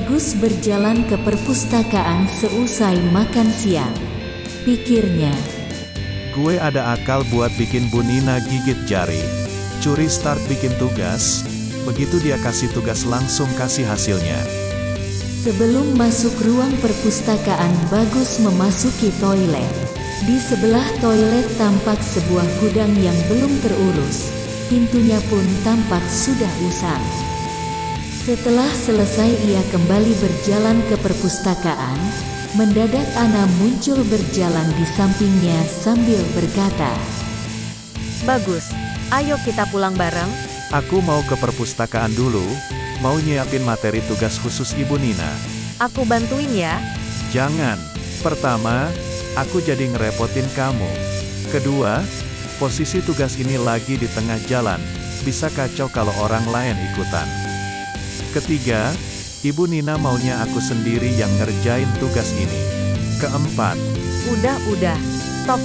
Bagus berjalan ke perpustakaan seusai makan siang. Pikirnya, Gue ada akal buat bikin Bu Nina gigit jari. Curi start bikin tugas, begitu dia kasih tugas langsung kasih hasilnya. sebelum masuk ruang perpustakaan Bagus memasuki toilet. Di sebelah toilet tampak sebuah gudang yang belum terurus. Pintunya pun tampak sudah usang. Setelah selesai ia kembali berjalan ke perpustakaan. Mendadak Ana muncul berjalan di sampingnya sambil berkata, Bagus, ayo kita pulang bareng. Aku mau ke perpustakaan dulu, mau nyiapin materi tugas khusus Ibu Nina. Aku bantuin ya. Jangan. Pertama, aku jadi ngerepotin kamu. Kedua, posisi tugas ini lagi di tengah jalan, bisa kacau kalau orang lain ikutan. Ketiga, Ibu Nina maunya aku sendiri yang ngerjain tugas ini. Keempat, Udah, stop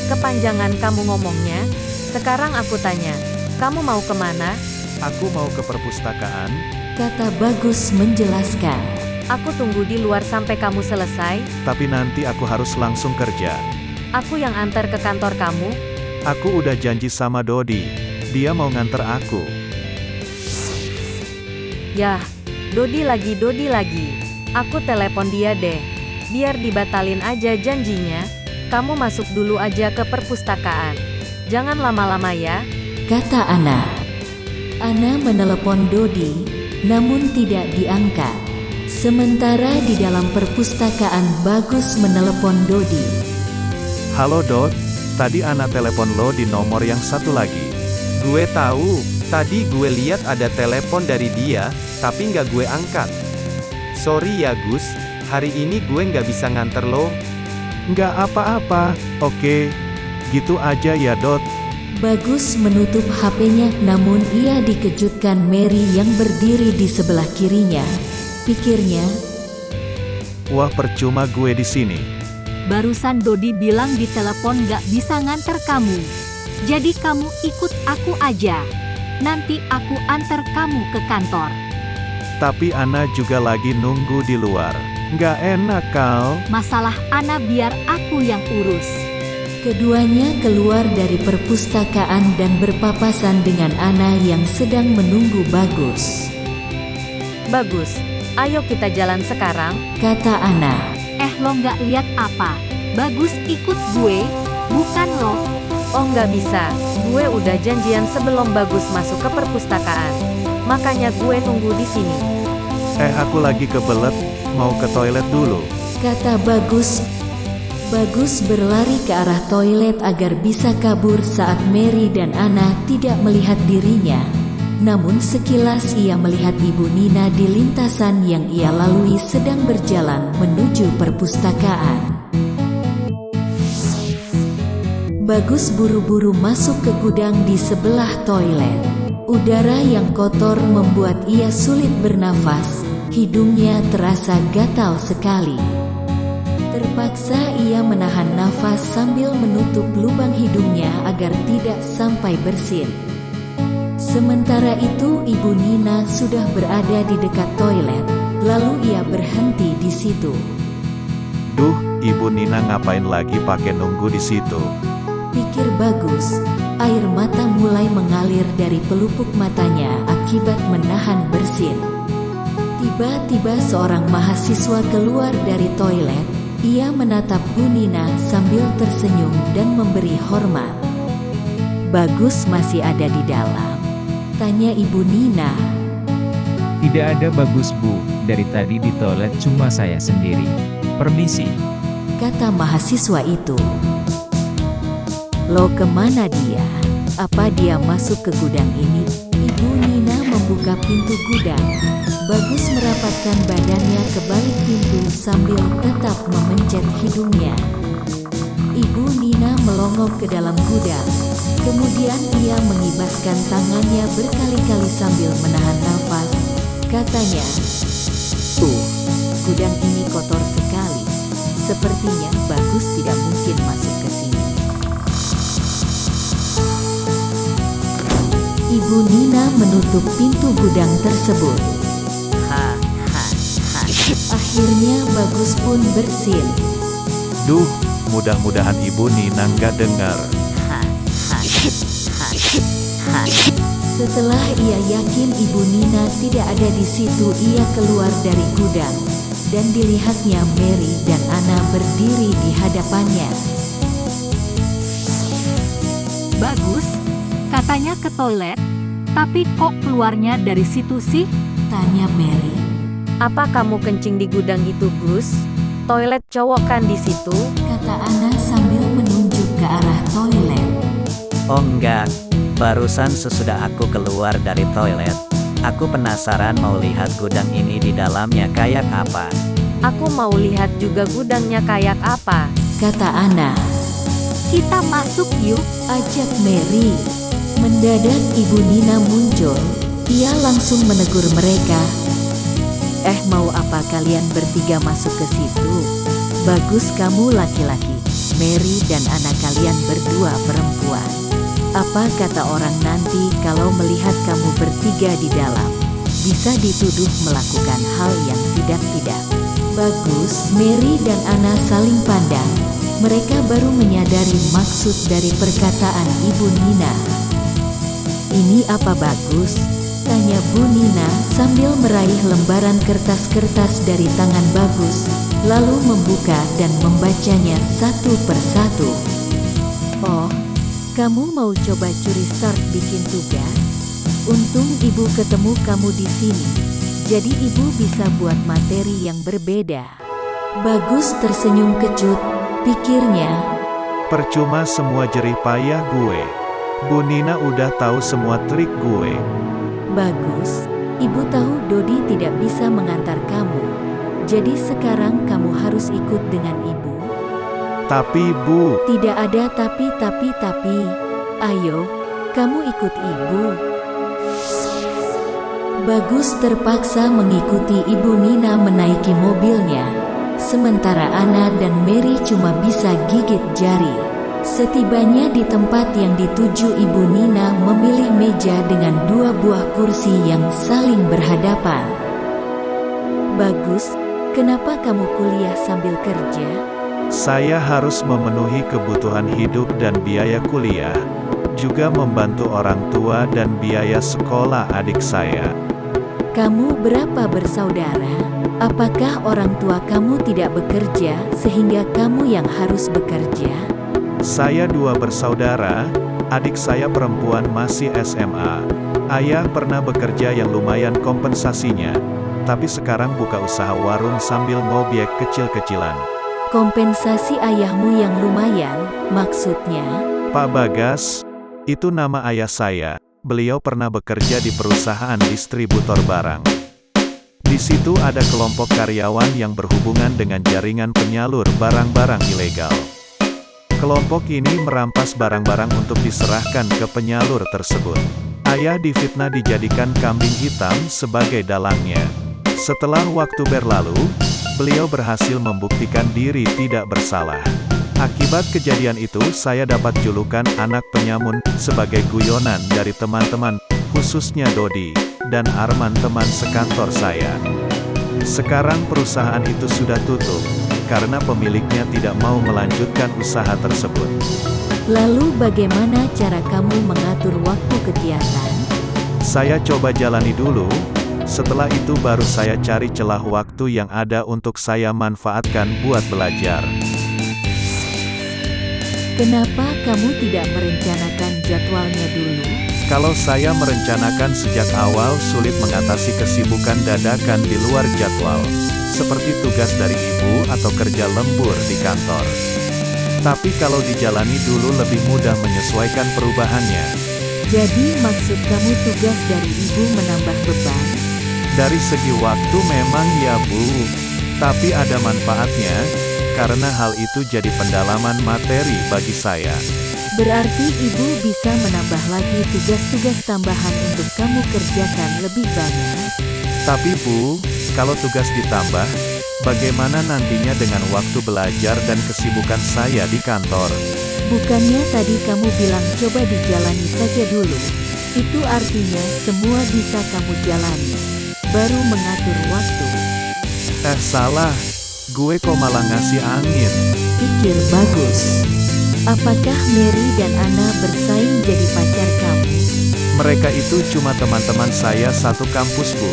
kepanjangan kamu ngomongnya. Sekarang aku tanya, kamu mau kemana? aku mau ke perpustakaan. kata Bagus menjelaskan. Aku tunggu di luar sampai kamu selesai. Tapi nanti aku harus langsung kerja. Aku yang antar ke kantor kamu. Aku udah janji sama Dodi. Dia mau nganter aku. Yah, Dodi lagi. Aku telepon dia deh. Biar dibatalin aja janjinya. Kamu masuk dulu aja ke perpustakaan. Jangan lama-lama ya. Kata Ana. Ana menelepon Dodi, namun tidak diangkat. Sementara di dalam perpustakaan Bagus menelepon Dodi. Halo Dod, tadi Ana telepon lo di nomor yang satu lagi. Gue tahu, tadi gue lihat ada telepon dari dia, tapi nggak gue angkat. Sorry ya Gus, hari ini gue nggak bisa nganter lo. Nggak apa-apa, oke. Gitu aja ya Dod. Bagus menutup HP-nya, namun ia dikejutkan Mary yang berdiri di sebelah kirinya. Pikirnya, Wah percuma gue di sini. Barusan Dodi bilang di telepon gak bisa nganter kamu. Jadi kamu ikut aku aja. Nanti aku antar kamu ke kantor. Tapi Ana juga lagi nunggu di luar. Nggak enak Kal. Masalah Ana biar aku yang urus. keduanya keluar dari perpustakaan dan berpapasan dengan Ana yang sedang menunggu Bagus. Bagus, ayo kita jalan sekarang. Kata Ana. Lo gak lihat apa? Bagus ikut gue, bukan lo. Oh nggak bisa, gue udah janjian sebelum Bagus masuk ke perpustakaan. Makanya gue nunggu di sini. Aku lagi kebelet, mau ke toilet dulu. Kata Bagus. Bagus berlari ke arah toilet agar bisa kabur saat Mary dan Ana tidak melihat dirinya. Namun sekilas ia melihat Ibu Nina di lintasan yang ia lalui sedang berjalan menuju perpustakaan. Bagus buru-buru masuk ke gudang di sebelah toilet. Udara yang kotor membuat ia sulit bernafas, hidungnya terasa gatal sekali. Terpaksa ia menahan nafas sambil menutup lubang hidungnya agar tidak sampai bersin. Sementara itu Ibu Nina sudah berada di dekat toilet, lalu ia berhenti di situ. Duh, Ibu Nina ngapain lagi pakai nunggu di situ? Pikir Bagus, air mata mulai mengalir dari pelupuk matanya akibat menahan bersin. Tiba-tiba seorang mahasiswa keluar dari toilet. Ia menatap Bu Nina sambil tersenyum dan memberi hormat. Bagus masih ada di dalam? Tanya Ibu Nina. Tidak ada Bagus Bu, dari tadi di toilet cuma saya sendiri. Permisi. Kata mahasiswa itu. Lo kemana dia? Apa dia masuk ke gudang ini? Ibu Nina membuka pintu gudang. Bagus merapatkan badannya ke balik pintu sambil tetap memencet hidungnya. Ibu Nina melongok ke dalam gudang. Kemudian ia mengibaskan tangannya berkali-kali sambil menahan nafas. Katanya, gudang ini kotor sekali. Sepertinya Bagus tidak mungkin masuk ke sini. Ibu Nina menutup pintu gudang tersebut. Akhirnya Bagus pun bersin. Duh, mudah-mudahan Ibu Nina nggak dengar. Setelah ia yakin Ibu Nina tidak ada di situ, ia keluar dari gudang. Dan dilihatnya Mary dan Anna berdiri di hadapannya. Bagus, katanya ke toilet, tapi kok keluarnya dari situ sih? Tanya Mary. Apa kamu kencing di gudang itu, Gus? Toilet cowok kan di situ? Kata Anna sambil menunjuk ke arah toilet. Oh enggak, barusan sesudah aku keluar dari toilet, aku penasaran mau lihat gudang ini di dalamnya kayak apa. Aku mau lihat juga gudangnya kayak apa. Kata Anna. Kita masuk yuk. Ajak Mary. Mendadak Ibu Nina muncul. Ia langsung menegur mereka. Mau apa kalian bertiga masuk ke situ? Bagus kamu laki-laki, Mary dan anak kalian berdua perempuan. Apa kata orang nanti kalau melihat kamu bertiga di dalam? Bisa dituduh melakukan hal yang tidak-tidak. Bagus, Mary dan Anna saling pandang. Mereka baru menyadari maksud dari perkataan Ibu Nina. Ini apa Bagus? Tanya Bu Nina sambil meraih lembaran kertas-kertas dari tangan Bagus, lalu membuka dan membacanya satu persatu. Oh, kamu mau coba curi start bikin tugas? Untung Ibu ketemu kamu di sini, jadi Ibu bisa buat materi yang berbeda. Bagus tersenyum kecut, pikirnya. Percuma semua jerih payah gue. Bu Nina udah tahu semua trik gue. Bagus, Ibu tahu Dodi tidak bisa mengantar kamu. Jadi sekarang kamu harus ikut dengan Ibu. Tapi Bu, Tidak ada tapi. Ayo, kamu ikut Ibu. Bagus terpaksa mengikuti Ibu Nina menaiki mobilnya. Sementara Anna dan Mary cuma bisa gigit jari. Setibanya di tempat yang dituju, Ibu Nina memilih meja dengan dua buah kursi yang saling berhadapan. Bagus, kenapa kamu kuliah sambil kerja? saya harus memenuhi kebutuhan hidup dan biaya kuliah, juga membantu orang tua dan biaya sekolah adik saya. Kamu berapa bersaudara? Apakah orang tua kamu tidak bekerja sehingga kamu yang harus bekerja? Saya 2 bersaudara, adik saya perempuan masih SMA. Ayah pernah bekerja yang lumayan kompensasinya, tapi sekarang buka usaha warung sambil ngobek kecil-kecilan. Kompensasi ayahmu yang lumayan, maksudnya? Pak Bagas, itu nama ayah saya. Beliau pernah bekerja di perusahaan distributor barang. Di situ ada kelompok karyawan yang berhubungan dengan jaringan penyalur barang-barang ilegal. Kelompok ini merampas barang-barang untuk diserahkan ke penyalur tersebut. Ayah difitnah dijadikan kambing hitam sebagai dalangnya. Setelah waktu berlalu, beliau berhasil membuktikan diri tidak bersalah. Akibat kejadian itu, saya dapat julukan anak penyamun sebagai guyonan dari teman-teman, khususnya Dodi dan Arman, teman sekantor saya. Sekarang perusahaan itu sudah tutup karena pemiliknya tidak mau melanjutkan usaha tersebut. Lalu bagaimana cara kamu mengatur waktu kegiatan? Saya coba jalani dulu, setelah itu baru saya cari celah waktu yang ada untuk saya manfaatkan buat belajar. Kenapa kamu tidak merencanakan jadwalnya dulu? Kalau saya merencanakan sejak awal, sulit mengatasi kesibukan dadakan di luar jadwal, seperti tugas dari ibu atau kerja lembur di kantor. Tapi kalau dijalani dulu lebih mudah menyesuaikan perubahannya. Jadi maksud kamu tugas dari ibu menambah beban? Dari segi waktu memang ya Bu, tapi ada manfaatnya, karena hal itu jadi pendalaman materi bagi saya. Berarti ibu bisa menambah lagi tugas-tugas tambahan untuk kamu kerjakan lebih banyak. Tapi Bu, kalau tugas ditambah, bagaimana nantinya dengan waktu belajar dan kesibukan saya di kantor? Bukannya tadi kamu bilang coba dijalani saja dulu. Itu artinya semua bisa kamu jalani, baru mengatur waktu. Salah. Gue kok malah ngasih angin. Pikir Bagus. Apakah Mary dan Anna bersaing jadi pacar kamu? Mereka itu cuma teman-teman saya satu kampus, Bu.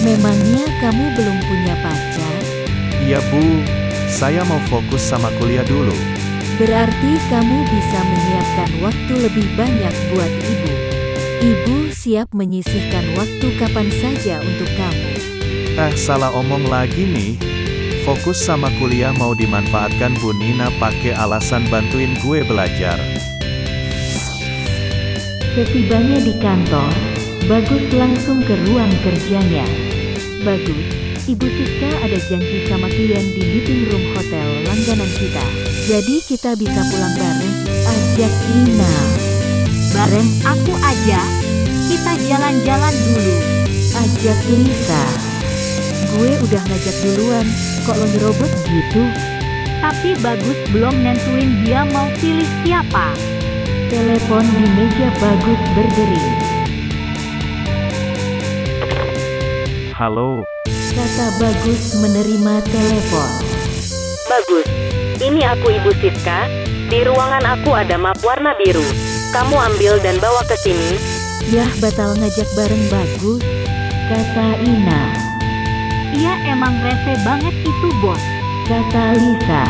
Memangnya kamu belum punya pacar? Iya, Bu. Saya mau fokus sama kuliah dulu. Berarti kamu bisa menyiapkan waktu lebih banyak buat ibu. Ibu siap menyisihkan waktu kapan saja untuk kamu. Salah omong lagi nih. Fokus sama kuliah mau dimanfaatkan Bu Nina pakai alasan bantuin gue belajar. Setibanya di kantor, Bagus langsung ke ruang kerjanya. Bagus, Ibu Siska ada janji sama klien di meeting room hotel langganan kita. Jadi kita bisa pulang bareng, ajak Ina. Bareng aku aja. Kita jalan-jalan dulu. Ajak Lisa. Gue udah ngajak duluan, kok lo nyerobot gitu? Tapi Bagus belum nentuin dia mau pilih siapa. Telepon di meja Bagus berdering. Halo, Kata Bagus menerima telepon. Bagus, ini aku Ibu Siska. Di ruangan aku ada map warna biru. Kamu ambil dan bawa ke sini. Yah, batal ngajak bareng Bagus, kata Ina. Iya emang rese banget itu bos. Kata Lisa.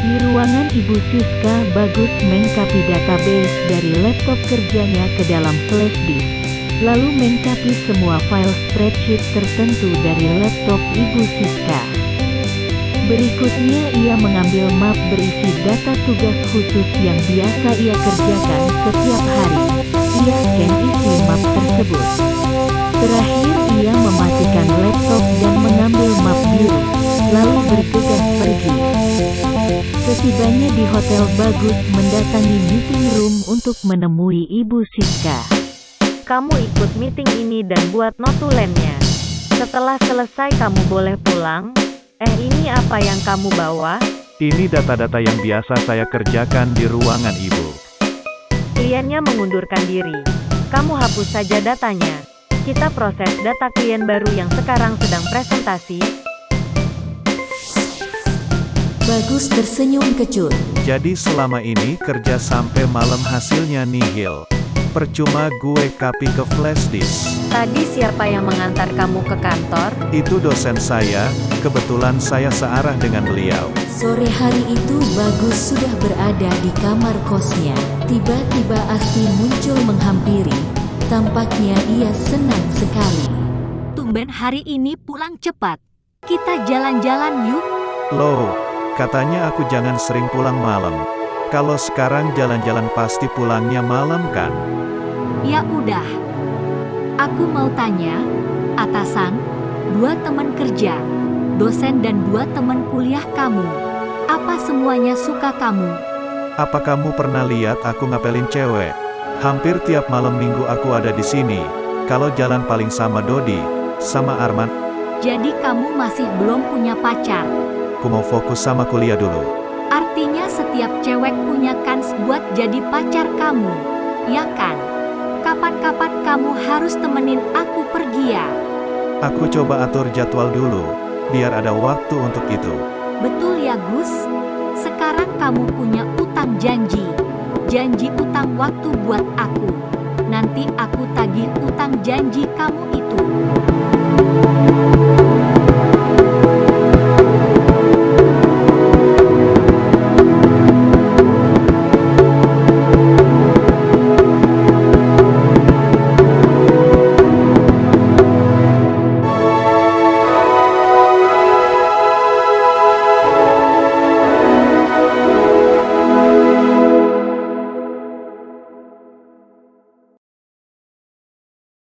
Di ruangan Ibu Siska, Bagus mengcopy database dari laptop kerjanya ke dalam flash disk. Lalu mengcopy semua file spreadsheet tertentu dari laptop Ibu Siska. Berikutnya ia mengambil map berisi data tugas khusus yang biasa ia kerjakan setiap hari. Ia scan isi map tersebut. Terakhir ia mematikan laptop dan mengambil map biru, lalu bergegas pergi. Setibanya di hotel, Bagus mendatangi meeting room untuk menemui Ibu Siska. Kamu ikut meeting ini dan buat notulennya. Setelah selesai kamu boleh pulang. Ini apa yang kamu bawa? ini data-data yang biasa saya kerjakan di ruangan Ibu. Kliennya mengundurkan diri. Kamu hapus saja datanya. Kita proses data klien baru yang sekarang sedang presentasi. Bagus tersenyum kecut. Jadi selama ini kerja sampai malam hasilnya nihil. Percuma gue copy ke flash disk. Tadi siapa yang mengantar kamu ke kantor? Itu dosen saya, kebetulan saya searah dengan beliau. Sore hari itu Bagus sudah berada di kamar kosnya. Tiba-tiba Asti muncul menghampiri. Tampaknya ia senang sekali. Tumben hari ini pulang cepat. Kita jalan-jalan yuk. Loh, katanya aku jangan sering pulang malam. Kalau sekarang jalan-jalan pasti pulangnya malam kan? Ya udah. Aku mau tanya, atasan, 2 teman kerja, dosen dan 2 teman kuliah kamu. Apa semuanya suka kamu? Apa kamu pernah lihat aku ngapelin cewek? Hampir tiap malam minggu aku ada di sini. Kalau jalan paling sama Dodi, sama Arman. Jadi kamu masih belum punya pacar. Aku mau fokus sama kuliah dulu. Artinya setiap cewek punya kans buat jadi pacar kamu, ya kan? Kapan-kapan kamu harus temenin aku pergi ya. Aku coba atur jadwal dulu, biar ada waktu untuk itu. Betul ya Gus? Sekarang kamu punya utang janji. Janji utang waktu buat aku. Nanti aku tagih utang janji kamu itu.